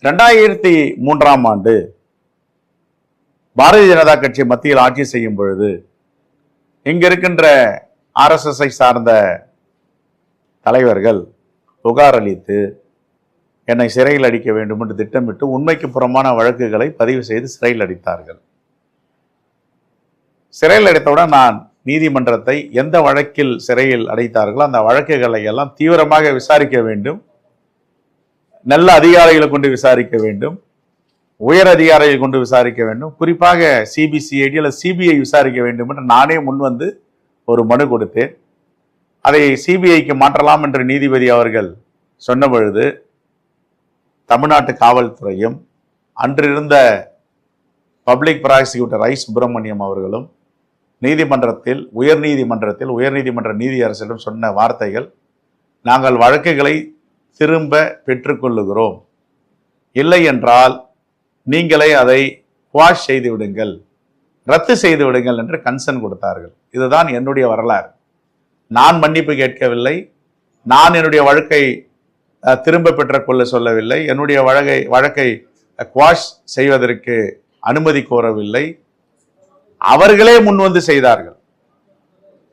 2003ஆம் ஆண்டு பாரதிய ஜனதா கட்சி மத்தியில் ஆட்சி செய்யும் பொழுது இங்க இருக்கின்ற RSSஐ சார்ந்த தலைவர்கள் புகார் அளித்து என்னை சிறையில் அடிக்க வேண்டும் என்று திட்டமிட்டு உண்மைக்கு புறமான வழக்குகளை பதிவு செய்து சிறையில் அடித்தார்கள். சிறையில் அடைத்தவுடன் நான் நீதிமன்றத்தை எந்த வழக்கில் சிறையில் அடைத்தார்களோ அந்த வழக்குகளை எல்லாம் தீவிரமாக விசாரிக்க வேண்டும், நல்ல அதிகாரிகளை கொண்டு விசாரிக்க வேண்டும், உயர் அதிகாரிகளை கொண்டு விசாரிக்க வேண்டும், குறிப்பாக CBCID அல்லது CBI விசாரிக்க வேண்டும் என்று நானே முன்வந்து ஒரு மனு கொடுத்தேன். அதை CBIக்கு மாற்றலாம் என்று நீதிபதி அவர்கள் சொன்ன பொழுது தமிழ்நாட்டு காவல்துறையும் அன்றிருந்த பப்ளிக் ப்ராசிக்யூட்டர் ஐ சுப்பிரமணியம் அவர்களும் நீதிமன்றத்தில் உயர்நீதிமன்ற நீதியரசரிடம் சொன்ன வார்த்தைகள், நாங்கள் வழக்குகளை திரும்ப பெற்றுக்கொள்ளுகிறோம், இல்லை என்றால் நீங்களே அதை குவாஷ் செய்து விடுங்கள், ரத்து செய்து விடுங்கள் என்று கன்சர்ன் கொடுத்தார்கள். இதுதான் என்னுடைய வரலாறு. நான் மன்னிப்பு கேட்கவில்லை, நான் என்னுடைய வழக்கை திரும்ப பெற்றுக்கொள்ள சொல்லவில்லை, என்னுடைய வழக்கை குவாஷ் செய்வதற்கு அனுமதி கோரவில்லை, அவர்களே முன்வந்து செய்தார்கள்.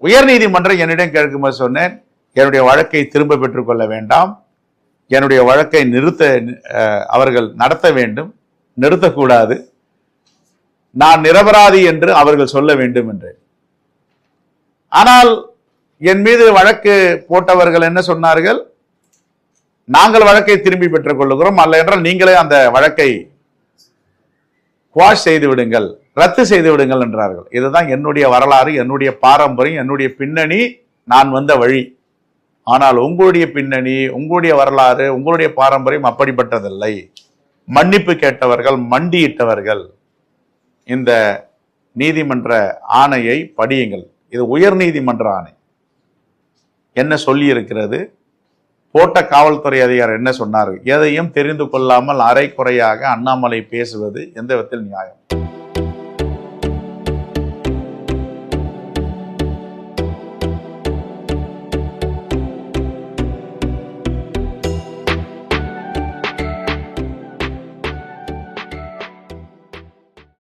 உயர்நீதிமன்றம் என்னிடம் கேட்கும்போது சொன்னேன், என்னுடைய வழக்கை திரும்ப பெற்றுக்கொள்ள வேண்டாம், என்னுடைய வழக்கை அவர்கள் நடத்த வேண்டும், நிறுத்தக்கூடாது, நான் நிரபராதி என்று அவர்கள் சொல்ல வேண்டும் என்று. ஆனால் என் மீது வழக்கு போட்டவர்கள் என்ன சொன்னார்கள், நாங்கள் வழக்கை திரும்பி பெற்றுக் கொள்ளுகிறோம், அல்ல என்றால் நீங்களே அந்த வழக்கை குவாஷ் செய்து விடுங்கள், ரத்து செய்து விடுங்கள் என்றார்கள். இதுதான் என்னுடைய வரலாறு, என்னுடைய பாரம்பரியம், என்னுடைய பின்னணி, நான் வந்த வழி. ஆனால் உங்களுடைய பின்னணி, உங்களுடைய வரலாறு, உங்களுடைய பாரம்பரியம் அப்படிப்பட்டதில்லை. மன்னிப்பு கேட்டவர்கள், மண்டியிட்டவர்கள், இந்த நீதிமன்ற ஆணையை படியுங்கள். இது உயர் நீதிமன்ற ஆணை. என்ன சொல்லி இருக்கிறது, போட்ட காவல்துறை அதிகாரி என்ன சொன்னார்கள், எதையும் தெரிந்து கொள்ளாமல் அரைக்குறையாக அண்ணாமலை பேசுவது எந்த விதத்தில் நியாயம்?